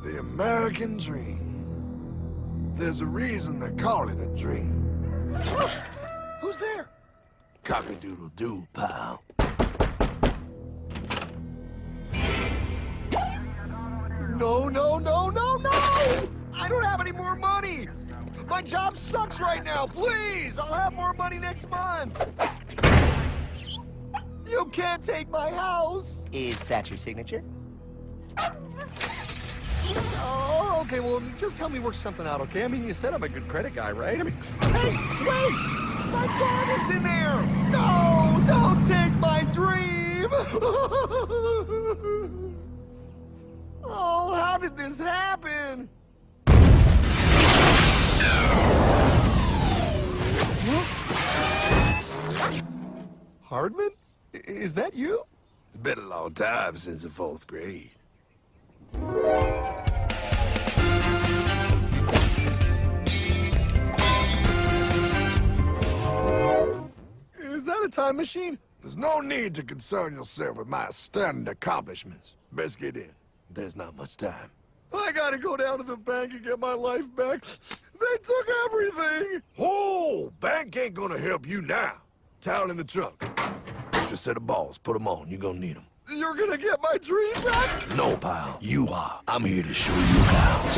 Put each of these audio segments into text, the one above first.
The American dream. There's a reason they call it a dream. Who's there? Cock-a-doodle-doo, pal. No, no, no, no, no! I don't have any more money! My job sucks right now, please! I'll have more money next month! You can't take my house! Is that your signature? Oh, okay, well, just help me work something out, okay? I mean, you said I'm a good credit guy, right? I mean, hey, wait! My dad is in there! No, don't take my dream! Oh, how did this happen? Hardman? Is that you? It's been a long time since the 4th grade. Is that a time machine? There's no need to concern yourself with my stunning accomplishments. Best get in. There's not much time. I gotta go down to the bank and get my life back. They took everything! Oh, bank ain't gonna help you now. Towel in the trunk. Extra set of balls. Put them on. You're gonna need them. You're gonna get my dream back? No, pal. You are. I'm here to show you how.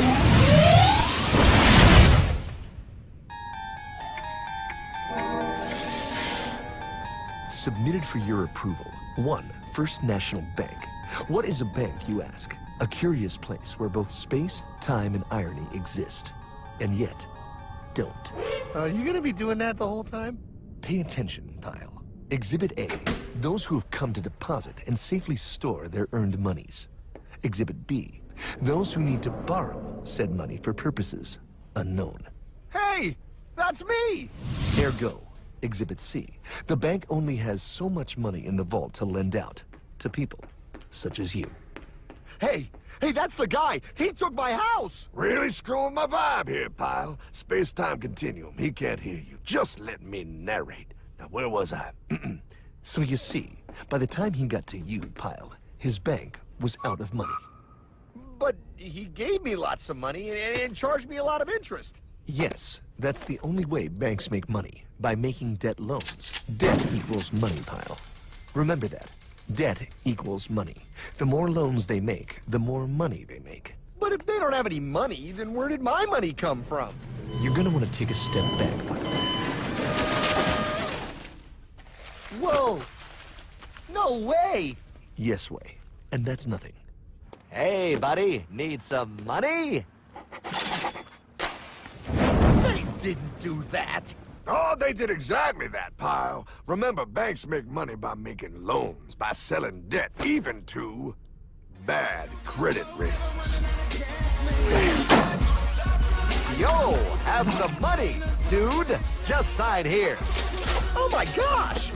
Submitted for your approval. 1. First National Bank. What is a bank, you ask? A curious place where both space, time, and irony exist. And yet, don't. Are you gonna be doing that the whole time? Pay attention, pile. Exhibit A. Those who have come to deposit and safely store their earned monies. Exhibit B. Those who need to borrow said money for purposes unknown. Hey! That's me! Ergo, Exhibit C. The bank only has so much money in the vault to lend out to people such as you. Hey! Hey, that's the guy! He took my house! Really screwing my vibe here, pal. Space-time continuum. He can't hear you. Just let me narrate. Now, where was I? So you see, by the time he got to you, Pile, his bank was out of money. But he gave me lots of money and charged me a lot of interest. Yes, that's the only way banks make money, by making debt loans. Debt equals money, Pile. Remember that. Debt equals money. The more loans they make, the more money they make. But if they don't have any money, then where did my money come from? You're gonna want to take a step back, Pile. Whoa! No way! Yes way. And that's nothing. Hey, buddy, need some money? They didn't do that! Oh, they did exactly that, pal. Remember, banks make money by making loans, by selling debt, even to bad credit risks. Yo, have some money, dude. Just sign here. Oh my gosh!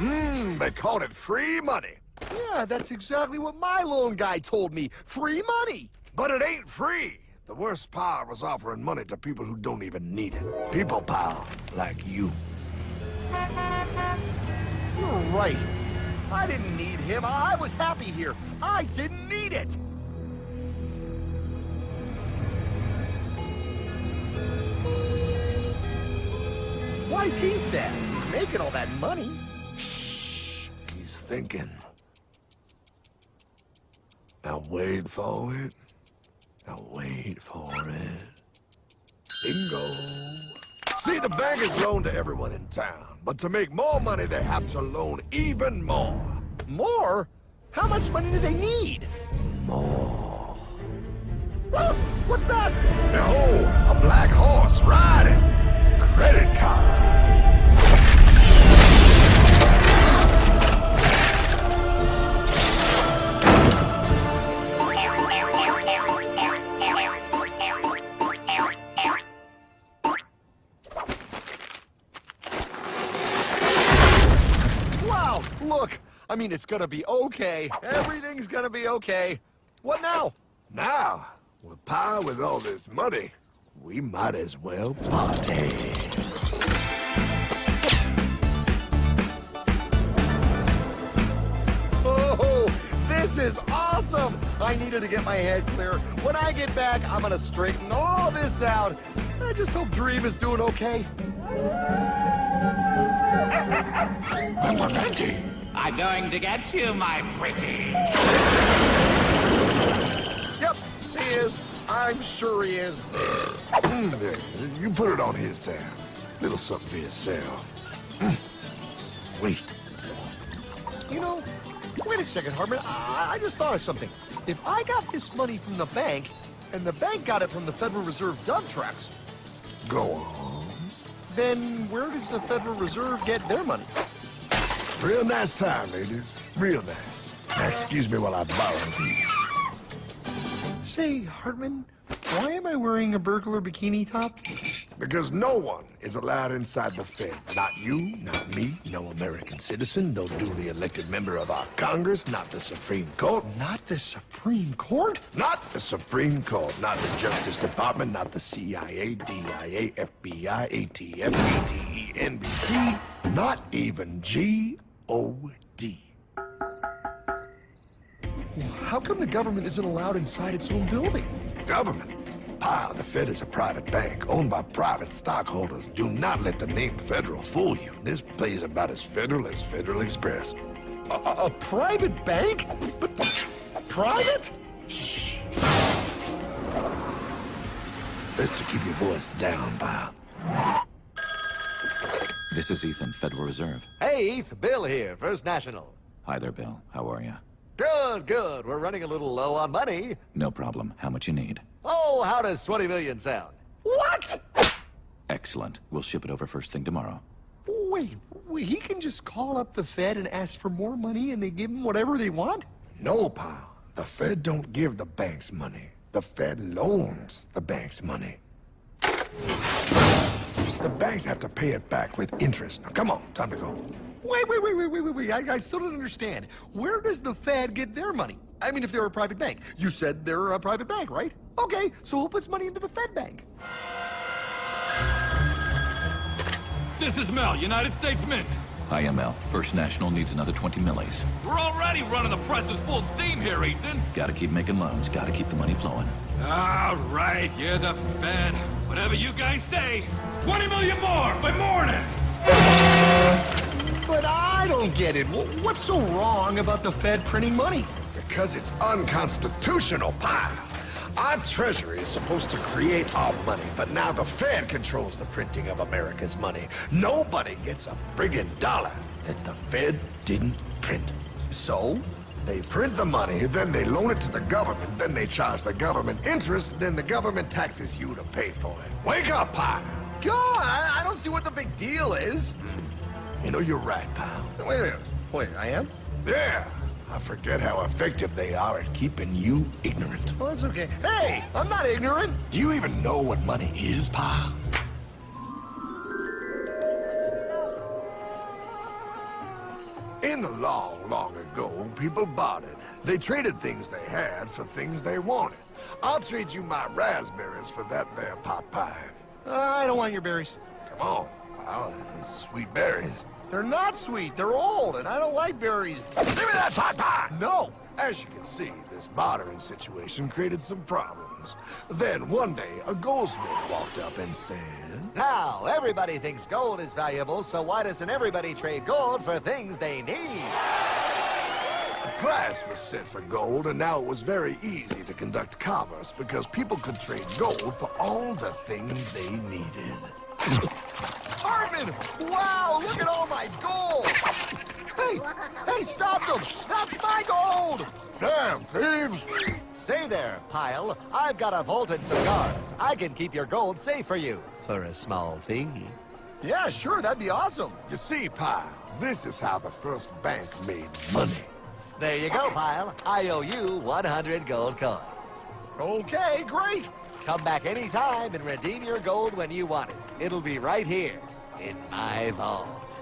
They called it free money. Yeah, that's exactly what my loan guy told me. Free money! But it ain't free. The worst part was offering money to people who don't even need it. People, pal, like you. You're right. I didn't need him. I was happy here. I didn't need it. Why's he sad? He's making all that money. Shh. He's thinking. Now wait for it. Now wait for it. Bingo. See, the bankers loan to everyone in town, but to make more money, they have to loan even more. More? How much money do they need? More. Ah, what's that? Behold, a black horse riding. Credit card. Look, I mean, it's gonna be okay. Everything's gonna be okay. What now? Now, Well, Pa, with all this money, we might as well party. Oh, this is awesome! I needed to get my head clear. When I get back, I'm gonna straighten all this out. I just hope Dream is doing okay. I'm going to get you, my pretty. Yep, he is. I'm sure he is. There, you put it on his tab. Little something for yourself. Wait. You know, wait a second, Hartman. I just thought of something. If I got this money from the bank, and the bank got it from the Federal Reserve dump trucks, Go on. then where does the Federal Reserve get their money? Real nice time, ladies. Real nice. Now, excuse me while I borrow these. Say, Hartman, why am I wearing a burglar bikini top? Because no one is allowed inside the Fed. Not you, not me, no American citizen, no duly elected member of our Congress, not the Supreme Court. Not the Supreme Court? Not the Supreme Court, not the Justice Department, not the CIA, DIA, FBI, ATF, ATE, NBC, not even G.O.D. How come the government isn't allowed inside its own building? Government? Pa, the Fed is a private bank owned by private stockholders. Do not let the name Federal fool you. This place is about as federal as Federal Express. A private bank? But private? Shh. Best to keep your voice down, pal. This is Ethan, Federal Reserve. Hey, Eth, Bill here, First National. Hi there, Bill. How are you? Good, good. We're running a little low on money. No problem. How much you need? Oh, how does 20 million sound? What? Excellent. We'll ship it over first thing tomorrow. Wait, he can just call up the Fed and ask for more money and they give him whatever they want? No, pal. The Fed don't give the banks money. The Fed loans the banks money. The banks have to pay it back with interest. Now, come on, time to go. Wait. I still don't understand. Where does the Fed get their money? I mean, if they're a private bank. You said they're a private bank, right? Okay, so who puts money into the Fed bank? This is Mel, United States Mint. Hi, ML. First National needs another 20 millis. We're already running the presses full steam here, Ethan. Gotta keep making loans. Gotta keep the money flowing. All right, you're the Fed. Whatever you guys say. 20 million more by morning. But I don't get it. What's so wrong about the Fed printing money? Because it's unconstitutional, pal. Our Treasury is supposed to create our money, but now the Fed controls the printing of America's money. Nobody gets a friggin' dollar that the Fed didn't print. So? They print the money, then they loan it to the government, then they charge the government interest, then the government taxes you to pay for it. Wake up, pal! God, I don't see what the big deal is. You know, you're right, pal. Wait a minute. Wait, I am? Yeah, I forget how effective they are at keeping you ignorant. Well, that's okay. Hey, I'm not ignorant. Do you even know what money is, pal? In the long, long ago, people bartered. They traded things they had for things they wanted. I'll trade you my raspberries for that there pot pie. I don't want your berries. Come on, pal, those sweet berries. They're not sweet. They're old, and I don't like berries. Give me that pot pie! No. As you can see, this bartering situation created some problems. Then, one day, a goldsmith walked up and said... Now, everybody thinks gold is valuable, so why doesn't everybody trade gold for things they need? A price was set for gold, and now it was very easy to conduct commerce because people could trade gold for all the things they needed. Hartman! Wow, look at all my gold! Hey, stop them! That's my gold! Damn thieves! Say there, Pile. I've got a vault and some guards. I can keep your gold safe for you for a small fee. Yeah, sure, that'd be awesome. You see, pal, this is how the first bank made money. There you go, Pile. I owe you 100 gold coins. Okay, great. Come back anytime and redeem your gold when you want it. It'll be right here in my vault.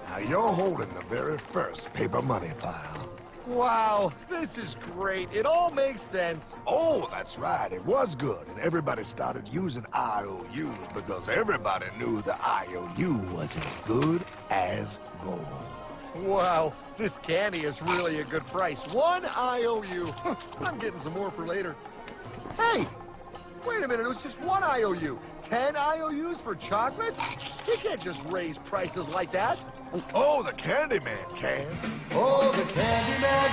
Now, you're holding the very first paper money, pal. Wow, this is great. It all makes sense. Oh, that's right. It was good, and everybody started using IOUs because everybody knew the IOU was as good as gold. Wow, this candy is really a good price. 1 IOU. I'm getting some more for later. Hey, wait a minute. It was just 1 IOU. 10 IOUs for chocolate? You can't just raise prices like that. Oh, the Candyman can. Oh, the Candyman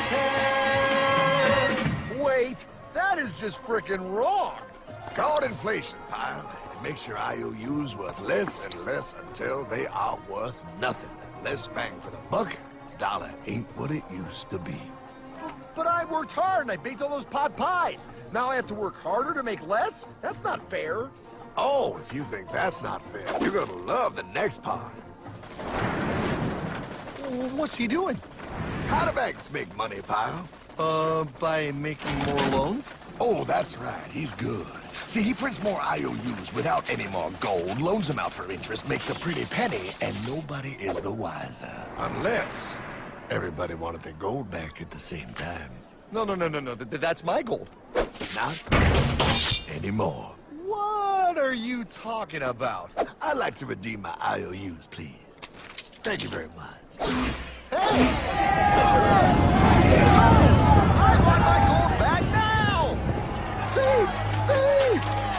can. Wait, that is just frickin' wrong. It's called inflation, pal. It makes your IOUs worth less and less until they are worth nothing. Less bang for the buck. Dollar ain't what it used to be. But I worked hard and I baked all those pot pies. Now I have to work harder to make less? That's not fair. Oh, if you think that's not fair, you're gonna love the next part. What's he doing? How do banks make money, pal? By making more loans? Oh, that's right. He's good. See, he prints more IOUs without any more gold, loans them out for interest, makes a pretty penny, and nobody is the wiser. Unless everybody wanted their gold back at the same time. No. That's my gold. Not anymore. What are you talking about? I'd like to redeem my IOUs, please. Thank you very much. Hey! I want my gold back now! Thief!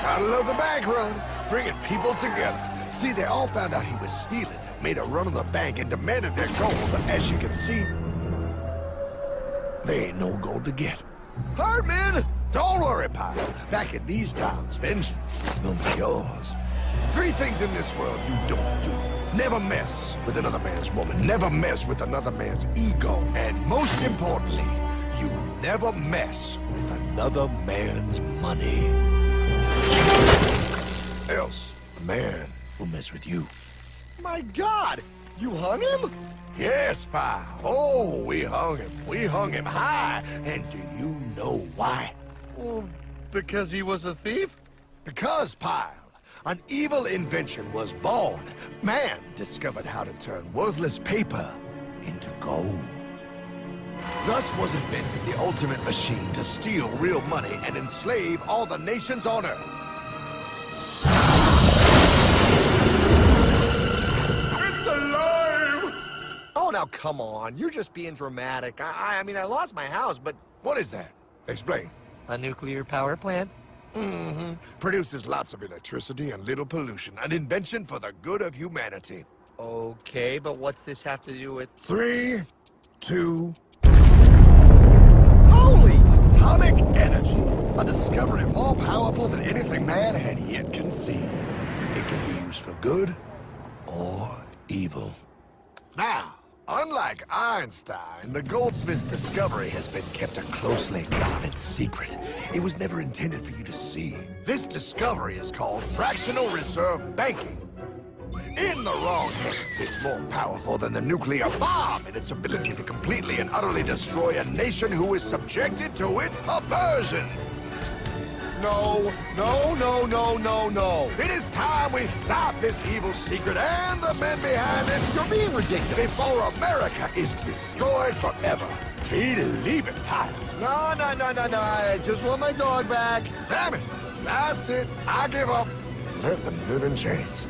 Gotta love the bank run, bringing people together. See, they all found out he was stealing, made a run on the bank, and demanded their gold. But as you can see, there ain't no gold to get. Hardman! Don't worry, pal. Back in these times, vengeance will be yours. 3 things in this world you don't do. Never mess with another man's woman. Never mess with another man's ego. And most importantly, you never mess with another man's money. Else, the man will mess with you. My God! You hung him? Yes, pal. Oh, we hung him. We hung him high. And do you know why? Well, because he was a thief? Because, pal, an evil invention was born. Man discovered how to turn worthless paper into gold. Thus was invented the ultimate machine to steal real money and enslave all the nations on Earth. It's alive! Oh, now come on. You're just being dramatic. I mean, I lost my house, but... What is that? Explain. A nuclear power plant? Mm-hmm. Produces lots of electricity and little pollution. An invention for the good of humanity. Okay, but what's this have to do with... 3, 2... Holy! Atomic energy. A discovery more powerful than anything man had yet conceived. It can be used for good or evil. Now, unlike Einstein, the goldsmith's discovery has been kept a closely guarded secret. It was never intended for you to see. This discovery is called fractional reserve banking. In the wrong hands, it's more powerful than the nuclear bomb in its ability to completely and utterly destroy a nation who is subjected to its perversion. No. It is time we stop this evil secret and the men behind it. You're being ridiculous. Before America is destroyed forever. Believe it, pal. No. I just want my dog back. Damn it. That's it. I give up. Let them live in chains.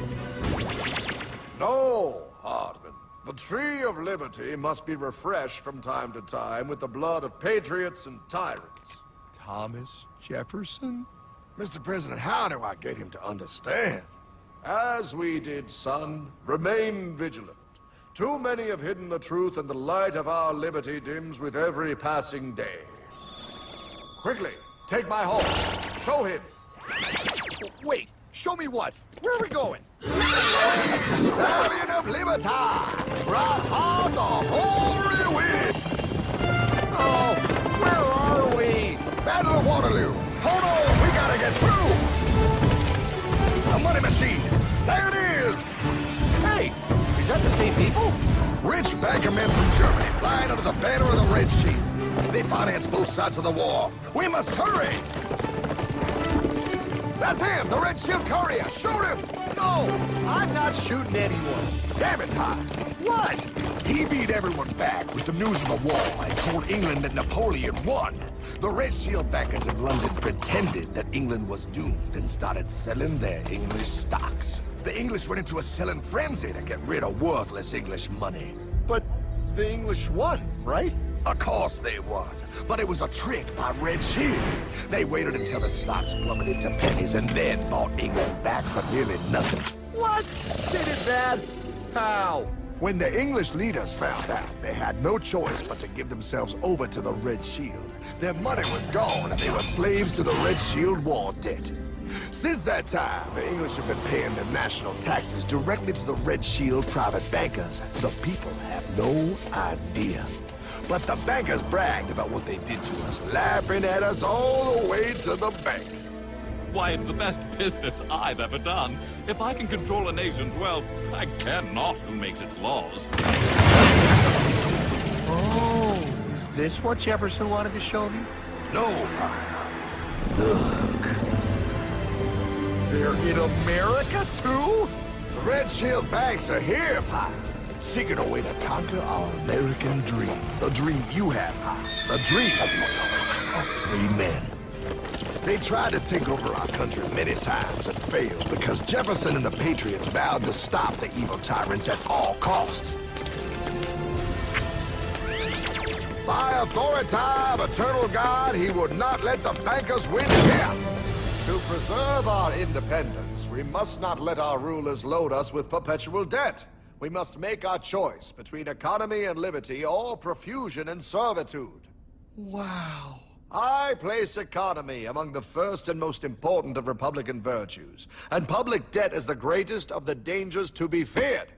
No, Hardman. The tree of liberty must be refreshed from time to time with the blood of patriots and tyrants. Thomas Jefferson? Mr. President, how do I get him to understand? As we did, son, remain vigilant. Too many have hidden the truth, and the light of our liberty dims with every passing day. Quickly, take my horse. Show him. Wait, show me what? Where are we going? Stallion of Liberty! Brought on the hoary wind! Oh, where are we? Battle of Waterloo! Hold on, we gotta get through! A money machine! There it is! Hey, is that the same people? Rich banker men from Germany flying under the banner of the Red Shield. They finance both sides of the war. We must hurry! That's him, the Red Shield courier! Shoot him! No! I'm not shooting anyone. Damn it, Pie. What? He beat everyone back with the news of the war and told England that Napoleon won. The Red Shield bankers in London pretended that England was doomed and started selling their English stocks. The English went into a selling frenzy to get rid of worthless English money. But the English won, right? Of course they won, but it was a trick by Red Shield. They waited until the stocks plummeted to pennies and then bought England back for nearly nothing. What? They did that? How? When the English leaders found out, they had no choice but to give themselves over to the Red Shield. Their money was gone and they were slaves to the Red Shield war debt. Since that time, the English have been paying their national taxes directly to the Red Shield private bankers. The people have no idea. But the bankers bragged about what they did to us, laughing at us all the way to the bank. Why, it's the best business I've ever done. If I can control a nation's wealth, I care not who makes its laws. Oh, is this what Jefferson wanted to show me? No, Pie. Look. They're in America, too? The Red Shield banks are here, Pie. Seeking a way to conquer our American dream. The dream you have, Pie. The dream of free men. They tried to take over our country many times and failed because Jefferson and the Patriots vowed to stop the evil tyrants at all costs. By authority of eternal God, he would not let the bankers win here. To preserve our independence, we must not let our rulers load us with perpetual debt. We must make our choice between economy and liberty or profusion and servitude. Wow. I place economy among the first and most important of Republican virtues, and public debt is the greatest of the dangers to be feared.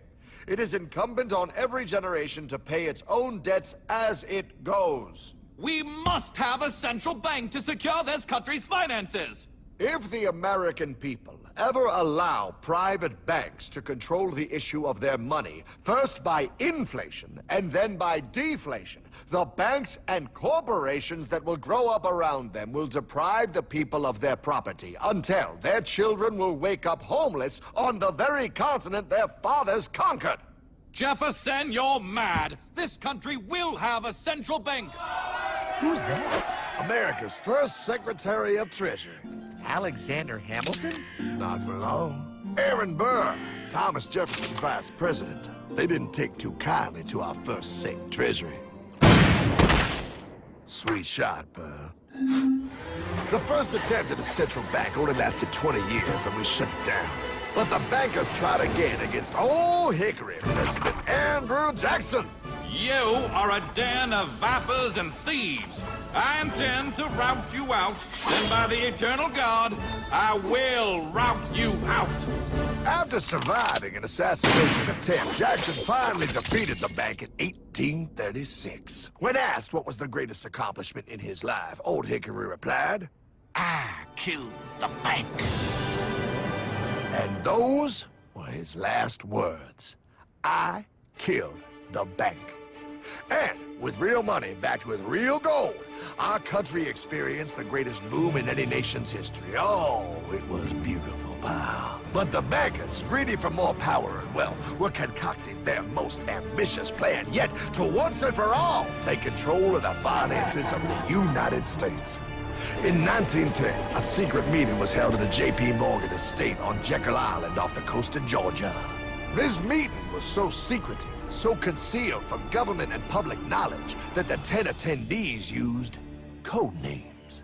It is incumbent on every generation to pay its own debts as it goes. We must have a central bank to secure this country's finances. If the American people ever allow private banks to control the issue of their money, first by inflation and then by deflation, the banks and corporations that will grow up around them will deprive the people of their property until their children will wake up homeless on the very continent their fathers conquered. Jefferson, you're mad. This country will have a central bank. Who's that? America's first Secretary of Treasury. Alexander Hamilton? Not for long. Aaron Burr, Thomas Jefferson's vice president. They didn't take too kindly to our first Sec Treasury. Sweet shot, Burr. The first attempt at a central bank only lasted 20 years and we shut it down. But the bankers tried again against Old Hickory, President Andrew Jackson. You are a den of vipers and thieves. I intend to rout you out, and by the eternal God, I will rout you out. After surviving an assassination attempt, Jackson finally defeated the bank in 1836. When asked what was the greatest accomplishment in his life, Old Hickory replied, I killed the bank. and those were his last words. I killed the bank. And with real money backed with real gold, our country experienced the greatest boom in any nation's history. Oh, it was beautiful, pal. But the bankers, greedy for more power and wealth, were concocting their most ambitious plan yet to once and for all take control of the finances of the United States. In 1910, a secret meeting was held at the J.P. Morgan estate on Jekyll Island off the coast of Georgia. This meeting was so secretive, so concealed from government and public knowledge that the 10 attendees used code names.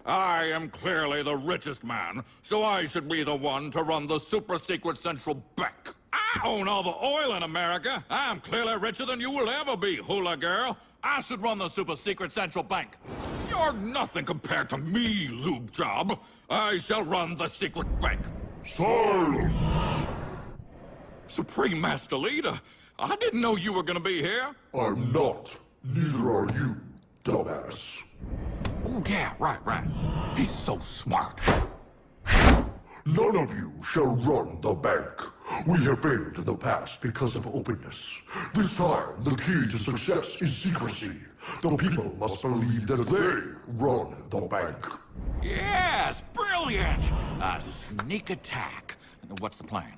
I am clearly the richest man, so I should be the one to run the super-secret central bank. I own all the oil in America. I'm clearly richer than you will ever be, hula girl. I should run the super-secret central bank. You're nothing compared to me, lube job. I shall run the secret bank. Silence! Supreme Master Leader, I didn't know you were gonna be here. I'm not. Neither are you, dumbass. Oh, yeah, right. He's so smart. None of you shall run the bank. We have failed in the past because of openness. This time, the key to success is secrecy. The people must believe that they run the bank. Yes, brilliant! A sneak attack. What's the plan?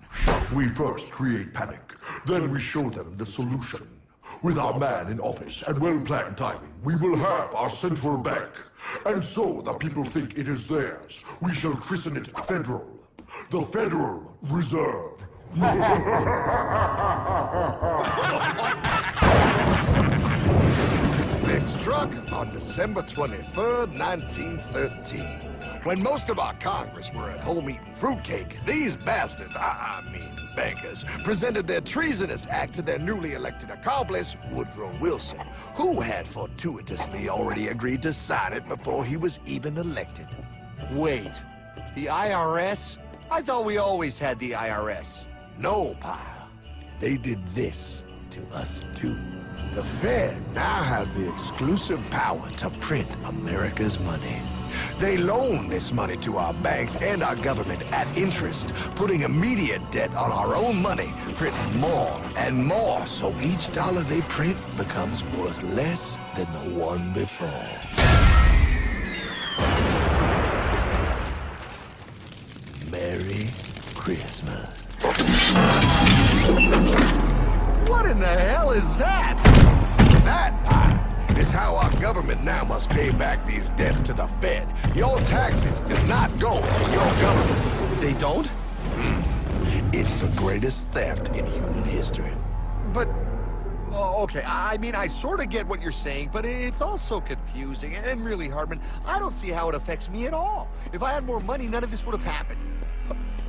We first create panic, then we show them the solution. With our man in office and well-planned timing, we will have our central bank. And so the people think it is theirs. We shall christen it Federal. The Federal Reserve. They struck on December 23rd, 1913. When most of our Congress were at home eating fruitcake, these bastards, I mean bankers, presented their treasonous act to their newly elected accomplice, Woodrow Wilson, who had fortuitously already agreed to sign it before he was even elected. Wait, the IRS? I thought we always had the IRS. No, pal. They did this to us too. The Fed now has the exclusive power to print America's money. They loan this money to our banks and our government at interest, putting immediate debt on our own money, printing more and more, so each dollar they print becomes worth less than the one before. Merry Christmas. What in the hell is that? That, pal, is how our government now must pay back these debts to the Fed. Your taxes do not go to your government. They don't? It's the greatest theft in human history. But, oh, okay, I mean, I sort of get what you're saying, but it's also confusing. And really, Hartman, I don't see how it affects me at all. If I had more money, none of this would have happened.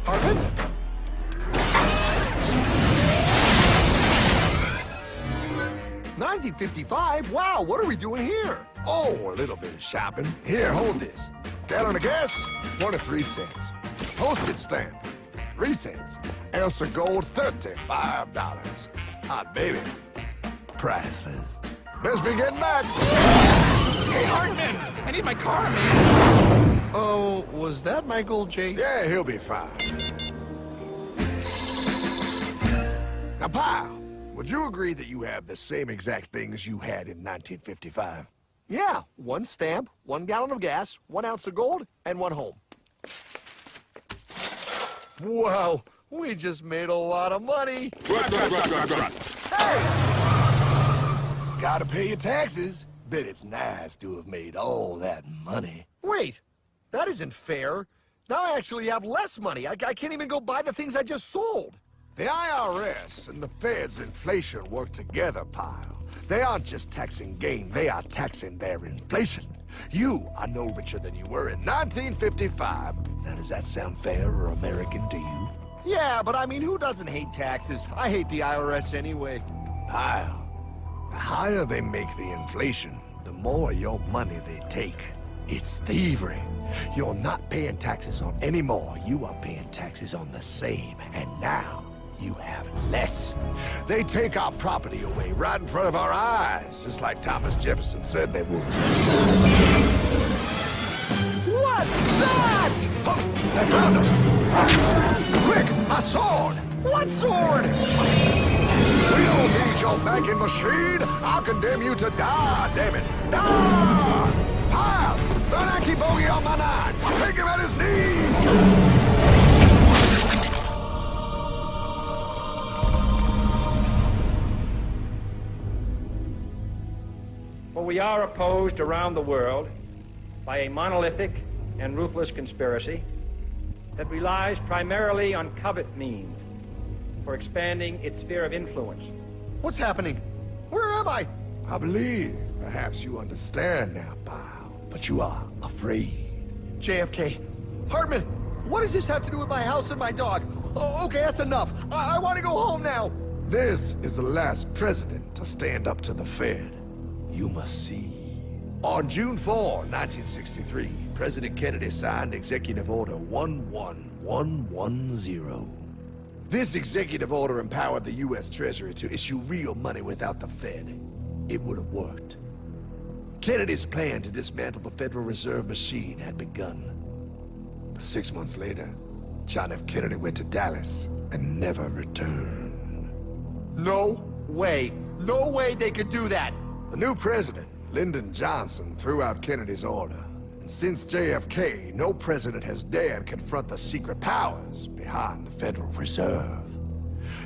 Hartman? 1955? Wow, what are we doing here? Oh, a little bit of shopping. Here, hold this. Gallon of gas, 23 cents. Postage stamp, 3 cents. Ounce of gold, $35. Hot baby, priceless. Best be getting back. Hey, Hartman! I need my car, man! Oh, was that my gold, Jay? Yeah, he'll be fine. Now, pal, would you agree that you have the same exact things you had in 1955? Yeah, 1 stamp, 1 gallon of gas, 1 ounce of gold, and 1 home. Wow, we just made a lot of money. Hey! Gotta pay your taxes. Bet it's nice to have made all that money. Wait, that isn't fair. Now I actually have less money. I can't even go buy the things I just sold. The IRS and the Fed's inflation work together, pal. They aren't just taxing gain, they are taxing their inflation. You are no richer than you were in 1955. Now, does that sound fair or American to you? Yeah, but I mean, who doesn't hate taxes? I hate the IRS anyway. Pal, the higher they make the inflation, the more your money they take. It's thievery. You're not paying taxes on any more. You are paying taxes on the same. And now, you have less. They take our property away right in front of our eyes, just like Thomas Jefferson said they would. What's that? Oh, they found us! Quick, a sword! What sword? We don't need your banking machine! I'll condemn you to die, damn it! Die! Pile! The Yankee bogey on my 9! Take him at his knees! For we are opposed around the world by a monolithic and ruthless conspiracy that relies primarily on covert means for expanding its sphere of influence. What's happening? Where am I? I believe perhaps you understand now, pal, but you are afraid. JFK. Hartman, what does this have to do with my house and my dog? Oh, okay, that's enough. I want to go home now. This is the last president to stand up to the Fed. You must see. On June 4, 1963, President Kennedy signed Executive Order 11110. This executive order empowered the U.S. Treasury to issue real money without the Fed. It would have worked. Kennedy's plan to dismantle the Federal Reserve machine had begun. 6 months later, John F. Kennedy went to Dallas and never returned. No way. No way they could do that. The new president, Lyndon Johnson, threw out Kennedy's order. Since JFK, no president has dared confront the secret powers behind the Federal Reserve.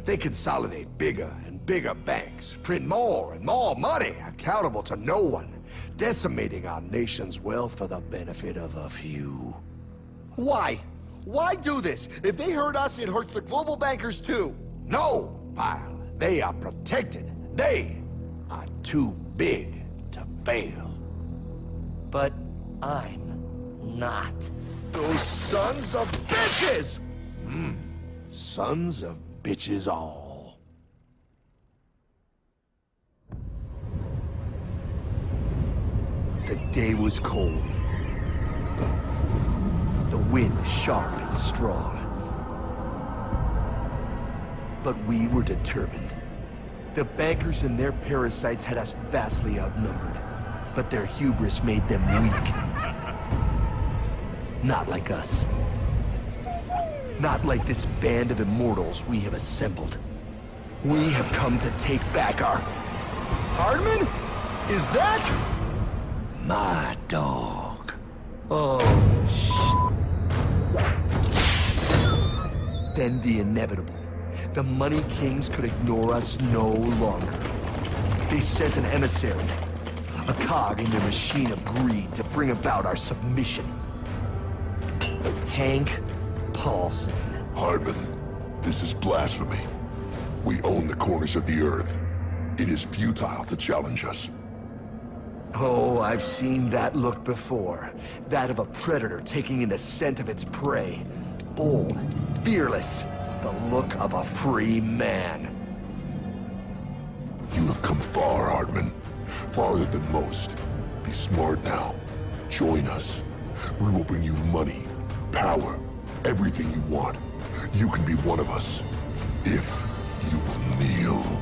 They consolidate bigger and bigger banks, print more and more money, accountable to no one, decimating our nation's wealth for the benefit of a few. Why? Why do this? If they hurt us, it hurts the global bankers too. No, Pyle. They are protected. They are too big to fail. But I'm not. Those sons of bitches! Sons of bitches all. The day was cold. The wind sharp and strong. But we were determined. The bankers and their parasites had us vastly outnumbered, but their hubris made them weak. Not like us. Not like this band of immortals we have assembled. We have come to take back our... Hardman? Is that? my dog. Oh, Then the inevitable. The Money Kings could ignore us no longer. They sent an emissary, a cog in their machine of greed to bring about our submission. Hank Paulson. Hardman, this is blasphemy. We own the corners of the earth. It is futile to challenge us. Oh, I've seen that look before. That of a predator taking in the scent of its prey. Bold, fearless, the look of a free man. You have come far, Hardman. Farther than most. Be smart now. Join us. We will bring you money, power, everything you want. You can be one of us, if you will kneel.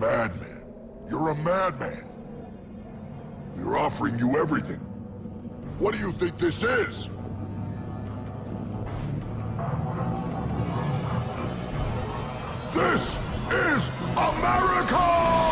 Madman. You're a madman. We're offering you everything. What do you think this is? This is America!